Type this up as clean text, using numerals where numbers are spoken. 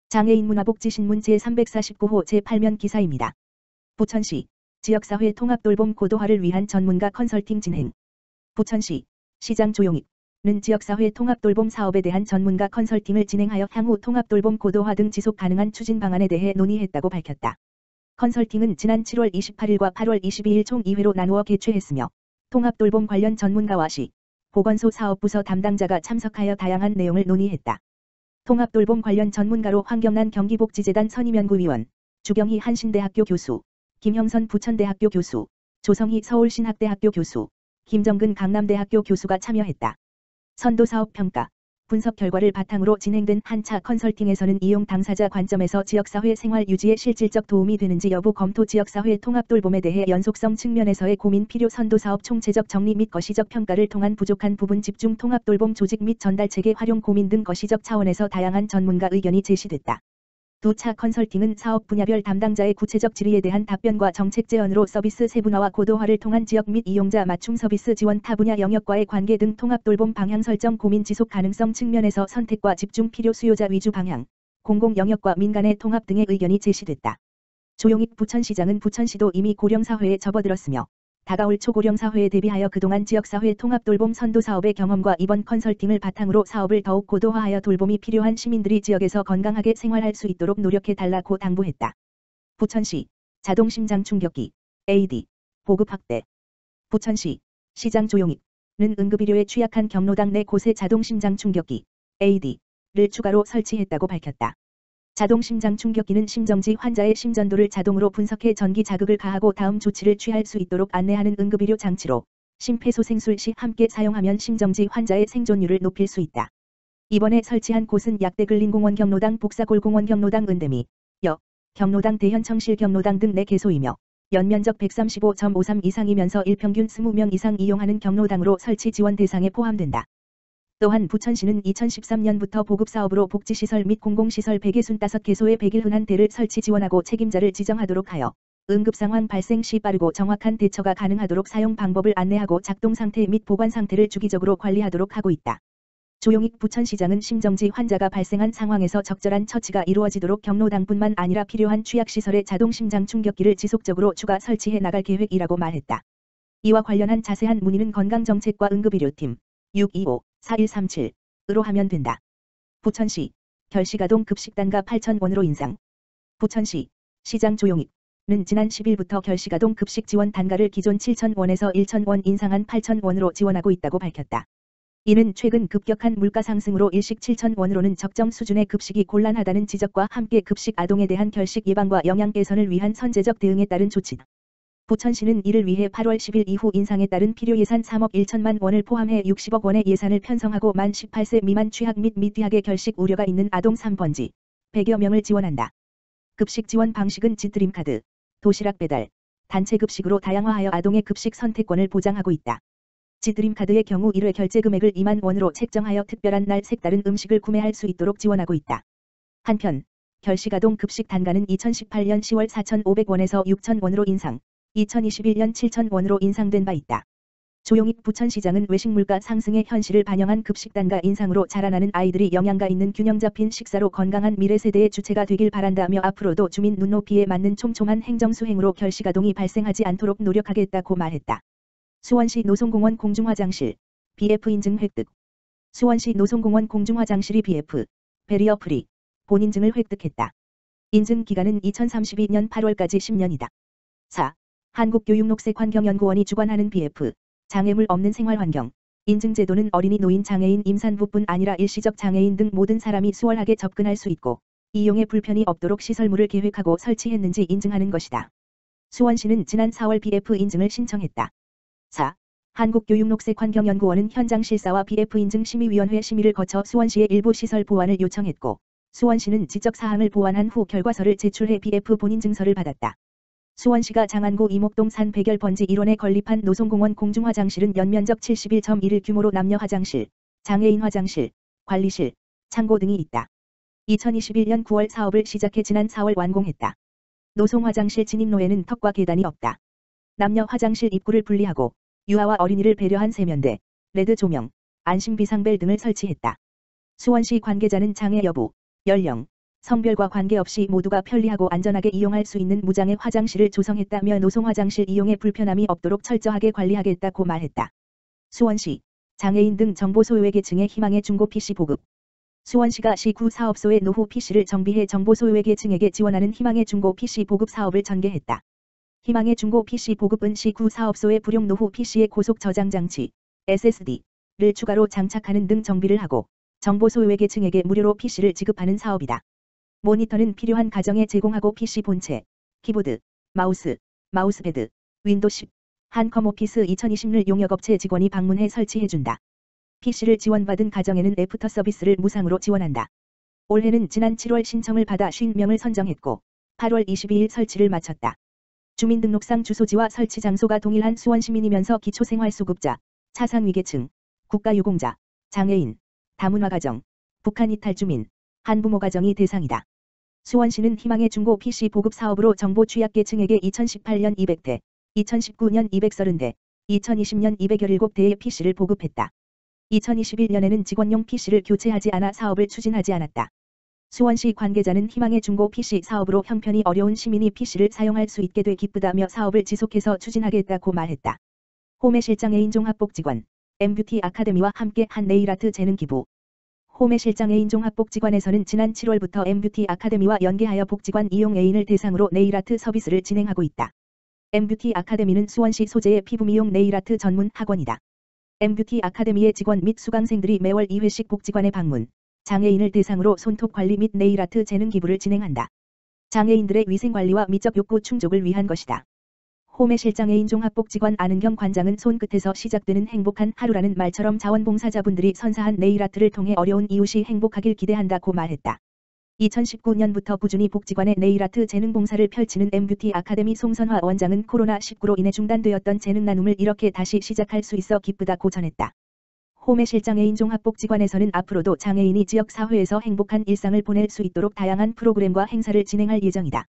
장애인 문화복지신문 제349호 제8면 기사입니다. 부천시 지역사회 통합돌봄 고도화를 위한 전문가 컨설팅 진행. 부천시 시장 조용익는 지역사회 통합돌봄 사업에 대한 전문가 컨설팅을 진행하여 향후 통합돌봄 고도화 등 지속 가능한 추진 방안에 대해 논의했다고 밝혔다. 컨설팅은 지난 7월 28일과 8월 22일 총 2회로 나누어 개최했으며 통합돌봄 관련 전문가와 시, 보건소 사업부서 담당자가 참석하여 다양한 내용을 논의했다. 통합돌봄 관련 전문가로 황경란 경기복지재단 선임연구위원, 주경희 한신대학교 교수, 김형선 부천대학교 교수, 조성희 서울신학대학교 교수, 김정근 강남대학교 교수가 참여했다. 선도사업 평가, 분석 결과를 바탕으로 진행된 한차 컨설팅에서는 이용 당사자 관점에서 지역사회 생활 유지에 실질적 도움이 되는지 여부 검토, 지역사회 통합돌봄에 대해 연속성 측면에서의 고민 필요, 선도사업 총체적 정리 및 거시적 평가를 통한 부족한 부분 집중, 통합돌봄 조직 및 전달체계 활용 고민 등 거시적 차원에서 다양한 전문가 의견이 제시됐다. 두 차 컨설팅은 사업 분야별 담당자의 구체적 질의에 대한 답변과 정책 제언으로 서비스 세분화와 고도화를 통한 지역 및 이용자 맞춤 서비스 지원, 타 분야 영역과의 관계 등 통합돌봄 방향 설정, 고민 지속 가능성 측면에서 선택과 집중, 필요, 수요자 위주 방향, 공공 영역과 민간의 통합 등의 의견이 제시됐다. 조용익 부천시장은 부천시도 이미 고령사회에 접어들었으며 다가올 초고령 사회에 대비하여 그동안 지역사회 통합돌봄 선도사업의 경험과 이번 컨설팅을 바탕으로 사업을 더욱 고도화하여 돌봄이 필요한 시민들이 지역에서 건강하게 생활할 수 있도록 노력해달라고 당부했다. 부천시 자동심장 충격기 AED 보급 확대. 부천시 시장 조용익는 응급의료에 취약한 경로당 4곳에 자동심장 충격기 AED를 추가로 설치했다고 밝혔다. 자동심장 충격기는 심정지 환자의 심전도를 자동으로 분석해 전기 자극을 가하고 다음 조치를 취할 수 있도록 안내하는 응급의료 장치로 심폐소생술 시 함께 사용하면 심정지 환자의 생존율을 높일 수 있다. 이번에 설치한 곳은 약대근린공원 경로당, 복사골공원 경로당, 은대미, 역, 경로당, 대현청실 경로당 등 4개소이며 연면적 135.53 이상이면서 일평균 20명 이상 이용하는 경로당으로 설치 지원 대상에 포함된다. 또한 부천시는 2013년부터 보급사업으로 복지시설 및 공공시설 165개소에 101대 설치 지원하고 책임자를 지정하도록 하여 응급상황 발생 시 빠르고 정확한 대처가 가능하도록 사용 방법을 안내하고 작동 상태 및 보관 상태를 주기적으로 관리하도록 하고 있다. 조용익 부천시장은 심정지 환자가 발생한 상황에서 적절한 처치가 이루어지도록 경로당뿐만 아니라 필요한 취약시설에 자동심장 충격기를 지속적으로 추가 설치해 나갈 계획이라고 말했다. 이와 관련한 자세한 문의는 건강정책과 응급의료팀 625-4137으로 하면 된다. 부천시 결식아동 급식단가 8,000원으로 인상. 부천시 시장 조용익는 지난 10일부터 결식아동 급식 지원 단가를 기존 7,000원에서 1,000원 인상한 8,000원으로 지원하고 있다고 밝혔다. 이는 최근 급격한 물가 상승으로 일식 7,000원으로는 적정 수준의 급식이 곤란하다는 지적과 함께 급식 아동에 대한 결식 예방과 영양 개선을 위한 선제적 대응에 따른 조치다. 부천시는 이를 위해 8월 10일 이후 인상에 따른 필요 예산 3억 1천만 원을 포함해 60억 원의 예산을 편성하고 만 18세 미만 취학 및 미취학의 결식 우려가 있는 아동 3번지 100여 명을 지원한다. 급식 지원 방식은 지드림카드, 도시락 배달, 단체 급식으로 다양화하여 아동의 급식 선택권을 보장하고 있다. 지드림카드의 경우 1회 결제 금액을 2만 원으로 책정하여 특별한 날 색다른 음식을 구매할 수 있도록 지원하고 있다. 한편 결식아동 급식 단가는 2018년 10월 4,500원에서 6,000원으로 인상, 2021년 7,000원으로 인상된 바 있다. 조용익 부천시장은 외식물가 상승의 현실을 반영한 급식단가 인상으로 자라나는 아이들이 영양가 있는 균형 잡힌 식사로 건강한 미래 세대의 주체가 되길 바란다며 앞으로도 주민 눈높이에 맞는 촘촘한 행정수행으로 결식아동이 발생하지 않도록 노력하겠다고 말했다. 수원시 노송공원 공중화장실 BF 인증 획득. 수원시 노송공원 공중화장실이 BF 베리어 프리 본인증을 획득했다. 인증 기간은 2032년 8월까지 10년이다. 4. 한국교육녹색환경연구원이 주관하는 BF 장애물 없는 생활환경 인증제도는 어린이, 노인, 장애인, 임산부뿐 아니라 일시적 장애인 등 모든 사람이 수월하게 접근할 수 있고 이용에 불편이 없도록 시설물을 계획하고 설치했는지 인증하는 것이다. 수원시는 지난 4월 BF 인증을 신청했다. 4. 한국교육녹색환경연구원은 현장 실사와 BF 인증 심의위원회 심의를 거쳐 수원시의 일부 시설 보완을 요청했고 수원시는 지적사항을 보완한 후 결과서를 제출해 BF 본인증서를 받았다. 수원시가 장안구 이목동 산 백열 번지 1원에 건립한 노송공원 공중화장실은 연면적 71.1일 규모로 남녀 화장실, 장애인 화장실, 관리실, 창고 등이 있다. 2021년 9월 사업을 시작해 지난 4월 완공했다. 노송화장실 진입로에는 턱과 계단이 없다. 남녀 화장실 입구를 분리하고 유아와 어린이를 배려한 세면대, 레드 조명, 안심 비상벨 등을 설치했다. 수원시 관계자는 장애 여부, 연령, 성별과 관계없이 모두가 편리하고 안전하게 이용할 수 있는 무장애 화장실을 조성했다며 노송 화장실 이용에 불편함이 없도록 철저하게 관리하겠다고 말했다. 수원시 장애인 등 정보 소외 계층의 희망의 중고 PC 보급. 수원시가 시9 사업소의 노후 PC를 정비해 정보 소외 계층에게 지원하는 희망의 중고 PC 보급 사업을 전개했다. 희망의 중고 PC 보급은 시9 사업소의 불용 노후 PC의 고속 저장 장치 SSD를 추가로 장착하는 등 정비를 하고 정보 소외 계층에게 무료로 PC를 지급하는 사업이다. 모니터는 필요한 가정에 제공하고 PC 본체, 키보드, 마우스, 마우스패드, 윈도 10, 한컴오피스 2020를 용역업체 직원이 방문해 설치해준다. PC를 지원받은 가정에는 애프터 서비스를 무상으로 지원한다. 올해는 지난 7월 신청을 받아 50명을 선정했고 8월 22일 설치를 마쳤다. 주민등록상 주소지와 설치 장소가 동일한 수원시민이면서 기초생활수급자, 차상위계층, 국가유공자, 장애인, 다문화가정, 북한 이탈주민, 한부모 가정이 대상이다. 수원시는 희망의 중고 PC 보급 사업으로 정보 취약계층에게 2018년 200대, 2019년 230대, 2020년 217대의 PC를 보급했다. 2021년에는 직원용 PC를 교체하지 않아 사업을 추진하지 않았다. 수원시 관계자는 희망의 중고 PC 사업으로 형편이 어려운 시민이 PC를 사용할 수 있게 돼 기쁘다며 사업을 지속해서 추진하겠다고 말했다. 홈의실장애인 종합복지관, 엠뷰티 아카데미와 함께 한 네일아트 재능 기부. 홈의실장애인 종합복지관에서는 지난 7월부터 엠뷰티 아카데미와 연계하여 복지관 이용 애인을 대상으로 네일아트 서비스를 진행하고 있다. 엠뷰티 아카데미는 수원시 소재의 피부미용 네일아트 전문 학원이다. 엠뷰티 아카데미의 직원 및 수강생들이 매월 2회씩 복지관에 방문, 장애인을 대상으로 손톱 관리 및 네일아트 재능 기부를 진행한다. 장애인들의 위생관리와 미적 욕구 충족을 위한 것이다. 홈의실장애인 종합복지관 안은경 관장은 손끝에서 시작되는 행복한 하루라는 말처럼 자원봉사자분들이 선사한 네일아트를 통해 어려운 이웃이 행복하길 기대한다고 말했다. 2019년부터 꾸준히 복지관의 네일아트 재능봉사를 펼치는 엠뷰티 아카데미 송선화 원장은 코로나19로 인해 중단되었던 재능 나눔을 이렇게 다시 시작할 수 있어 기쁘다고 전했다. 홈의실장애인 종합복지관에서는 앞으로도 장애인이 지역사회에서 행복한 일상을 보낼 수 있도록 다양한 프로그램과 행사를 진행할 예정이다.